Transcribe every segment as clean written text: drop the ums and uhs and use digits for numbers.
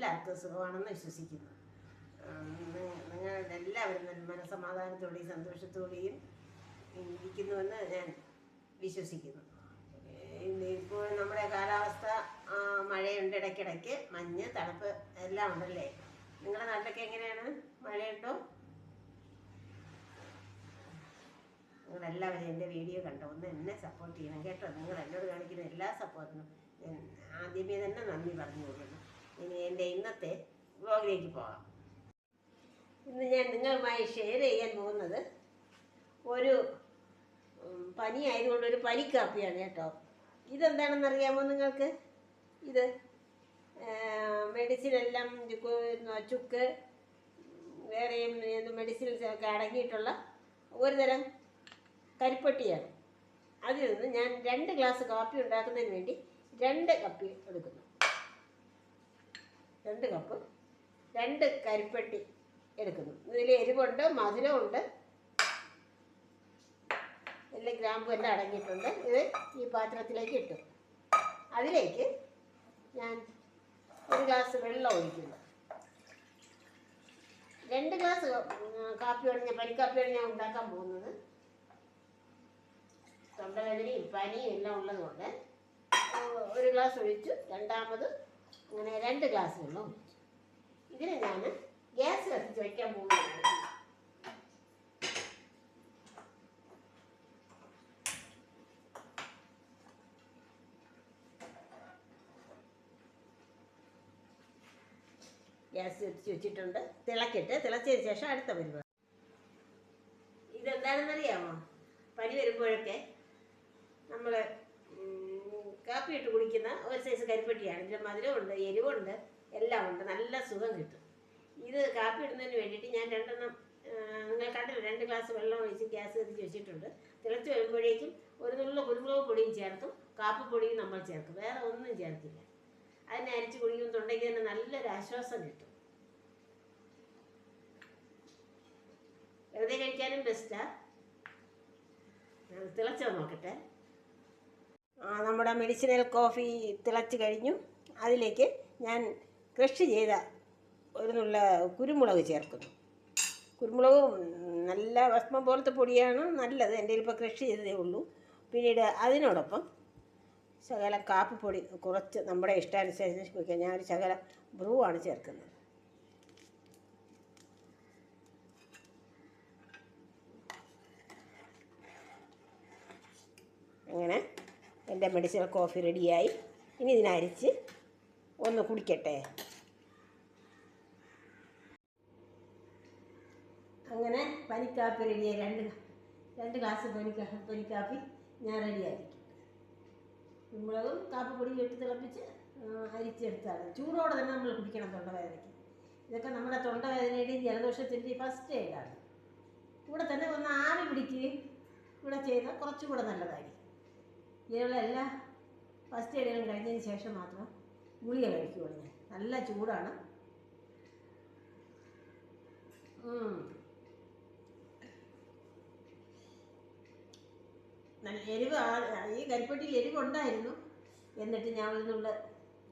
എല്ലാവർക്കും സുഖമാണെന്ന് വിശ്വസിക്കുന്നു. നിങ്ങൾ എല്ലാവരും മനസ്സമാധാനത്തോടെയും സന്തോഷത്തോടെയും ഇരിക്കുന്നുവെന്ന് ഞാൻ വിശ്വസിക്കുന്നു. ഇപ്പോൾ നമ്മുടെ കാലാവസ്ഥ മഴയുണ്ട്, ഇടയ്ക്കിടയ്ക്ക് മഞ്ഞ്, തണുപ്പ് എല്ലാം ഉണ്ടല്ലേ? നിങ്ങളുടെ നാട്ടിലൊക്കെ എങ്ങനെയാണ്? മഴയുണ്ടോ? നിങ്ങളെല്ലാവരും എൻ്റെ വീഡിയോ കണ്ടോ ഒന്ന് എന്നെ സപ്പോർട്ട് ചെയ്യണം കേട്ടോ. നിങ്ങൾ എന്നോട് കാണിക്കുന്ന എല്ലാ സപ്പോർട്ടിനും ഞാൻ ആദ്യമേ തന്നെ നന്ദി പറഞ്ഞു കൊടുക്കുന്നു. ഇനി എൻ്റെ ഇന്നത്തെ വ്ലോഗിലേക്ക് പോകാം. ഇന്ന് ഞാൻ നിങ്ങളുമായി ഷെയർ ചെയ്യാൻ പോകുന്നത് ഒരു പനി ആയതുകൊണ്ട് ഒരു പനിക്കാപ്പിയാണ് കേട്ടോ. ഇതെന്താണെന്ന് അറിയാമോ നിങ്ങൾക്ക്? ഇത് മെഡിസിനെല്ലാം ചുക്ക് വേറെയും മെഡിസിൻസ് ഒക്കെ അടങ്ങിയിട്ടുള്ള ഒരു തരം കരിപ്പട്ടിയാണ്. അതിൽ നിന്ന് ഞാൻ 2 ഗ്ലാസ് കാപ്പി ഉണ്ടാക്കുന്നതിന് വേണ്ടി 2 കപ്പ് എടുക്കുന്നു. 2 കപ്പ് 2 കരിപ്പട്ടി എടുക്കുന്നു. ഇതിൽ എരിവുണ്ട്, മധുരമുണ്ട്, എല്ലാം ഗ്രാമ്പും എല്ലാം അടങ്ങിയിട്ടുണ്ട്. ഇത് ഈ പാത്രത്തിലേക്ക് ഇട്ടു. അതിലേക്ക് ഞാൻ 1 ഗ്ലാസ് വെള്ളം ഒഴിക്കുന്നു. 2 ഗ്ലാസ് കാപ്പിയാണ് പനിക്കാപ്പിയാണ് ഞാൻ ഉണ്ടാക്കാൻ പോകുന്നത്. തൊണ്ടവേദനയും പനിയും എല്ലാം ഉള്ളതുകൊണ്ട് 1 ഗ്ലാസ് ഒഴിച്ചു. രണ്ടാമത് അങ്ങനെ 2 ഗ്ലാസ് വെള്ളം ഒഴിച്ചു. ഇതിന് ഞാൻ ഗ്യാസ് കത്തിച്ച് വയ്ക്കാൻ പോകുന്നതാണ്. ഗ്യാസ് കത്തിച്ച് വെച്ചിട്ടുണ്ട്. തിളച്ചതിന് ശേഷം അടുത്ത പരിപാടി. ഇതെന്താണെന്നറിയാമോ? പനി വരുമ്പോഴൊക്കെ നമ്മൾ കാപ്പി ഇട്ട് കുടിക്കുന്ന ഒരു സൈസ് കരിപ്പട്ടിയാണ്. ഇതിൽ മധുരമുണ്ട്, എരിവുണ്ട്, എല്ലാം ഉണ്ട്. നല്ല സുഖം കിട്ടും. ഇത് കാപ്പി ഇടുന്നതിന് വേണ്ടിയിട്ട് ഞാൻ 2 നിങ്ങൾ കണ്ടില്ല, 2 ഗ്ലാസ് വെള്ളം ഒഴിച്ച് ഗ്യാസ് കത്തിച്ച് വെച്ചിട്ടുണ്ട്. തിളച്ച് വരുമ്പോഴേക്കും ഒരു നുള്ള കുരുമുളക് പൊടിയും ചേർക്കും, കാപ്പിപ്പൊടിയും നമ്മൾ ചേർക്കും. വേറെ ഒന്നും ചേർക്കില്ല. അതിനെ അരിച്ച് കുടിക്കും. തൊണ്ടയ്ക്ക് തന്നെ നല്ലൊരു ആശ്വാസം കിട്ടും. വെറുതെ കഴിക്കാനും ബെസ്റ്റാണ്. തിളച്ചോ നോക്കട്ടെ. നമ്മുടെ മെഡിസിനൽ കോഫി തിളച്ച് കഴിഞ്ഞു. അതിലേക്ക് ഞാൻ ക്രഷ് ചെയ്ത ഒരു നുള്ള കുരുമുളക് ചേർക്കുന്നു. കുരുമുളക് നല്ല ഭസ്മം പോലത്തെ പൊടിയാണ്, നല്ലത്. എൻ്റെ ഇപ്പോൾ ക്രഷ് ചെയ്തതേ ഉള്ളൂ. പിന്നീട് അതിനോടൊപ്പം ശകലം കാപ്പിപ്പൊടി കുറച്ച് നമ്മുടെ ഇഷ്ടാനുസരിച്ച് കുടിക്കാം. ഞാൻ ഒരു ശകലം ബ്രൂ ആണ് ചേർക്കുന്നത്. അങ്ങനെ എൻ്റെ മെഡിസിനൽ കോഫി റെഡിയായി. ഇനി ഇതിനരിച്ച് ഒന്ന് കുടിക്കട്ടെ. അങ്ങനെ പനിക്കാപ്പി റെഡിയായി. 2 ഗ്ലാസ് പനിക്കാപ്പി ഞാൻ റെഡിയാക്കി. കുരുമുളകും കാപ്പിപ്പൊടിയും ഇട്ട് തിളപ്പിച്ച് അരിച്ചെടുത്താണ്. ചൂടോടെ തന്നെ നമ്മൾ കുടിക്കണം തൊണ്ടവേദനയ്ക്ക്. ഇതൊക്കെ നമ്മുടെ തൊണ്ടവേദനയുടെയും ജലദോഷത്തിൻ്റെയും ഫസ്റ്റ് എയ്ഡാണ്. ഇവിടെ തന്നെ ഒന്ന് ആവി പിടിക്കുകയും ഇവിടെ ചെയ്താൽ കുറച്ചുകൂടെ നല്ലതായിരിക്കും. ഇങ്ങനെയുള്ള എല്ലാ ഫസ്റ്റ് എയ്ഡുകളും കഴിഞ്ഞതിന് ശേഷം മാത്രം ഗുളിക കഴിക്കുകയുള്ളൂ ഞാൻ. നല്ല ചൂടാണ്. നല്ല എരിവ്. ഈ കരിപ്പട്ടിയിൽ എരിവുണ്ടായിരുന്നു. എന്നിട്ട് ഞാൻ ഇതിനുള്ള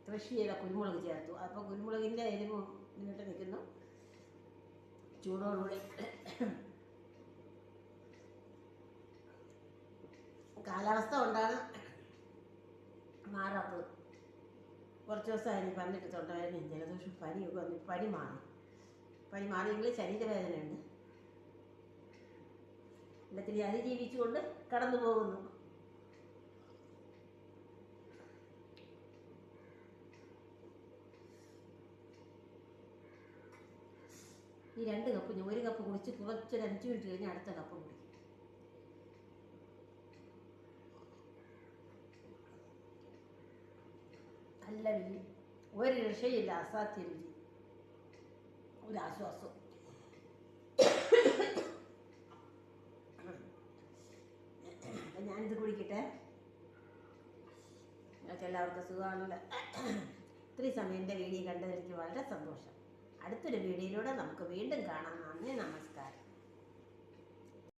കൃഷി ചെയ്ത കുരുമുളക് ചേർത്തു. അപ്പോൾ കുരുമുളകിൻ്റെ എരിവ് മുന്നിട്ട് നിൽക്കുന്നു. ചൂടോടുകൂടി കാലാവസ്ഥ കൊണ്ടാണ് മാറാത്തത്. കുറച്ച് ദിവസമായി വന്നിട്ട് തൊണ്ടവേദനയും ജലദോഷം പനിയൊക്കെ വന്നിട്ട് പനി മാറിയെങ്കിൽ ശരീരവേദനയുണ്ട്. എല്ലാത്തിരി അതിജീവിച്ചുകൊണ്ട് കടന്നു പോകുന്നു. ഈ 2 കപ്പ് 1 കപ്പ് കുടിച്ച് കുറച്ചൊരു 5 മിനിറ്റ് കഴിഞ്ഞ് അടുത്ത കപ്പ് കുടിക്കും. നല്ല രുചി, ഒരു രക്ഷയില്ല. അസാധ്യ രുചി, ഒരാശ്വാസം. ഞാനിത് കുടിക്കട്ടെ. നിങ്ങൾക്ക് എല്ലാവർക്കും സുഖമാണല്ലോ. ഇത്രയും സമയം എൻ്റെ വീഡിയോ കണ്ടതിൽ എനിക്ക് വളരെ സന്തോഷം. അടുത്തൊരു വീഡിയോയിലൂടെ നമുക്ക് വീണ്ടും കാണാം. നന്ദി, നമസ്കാരം.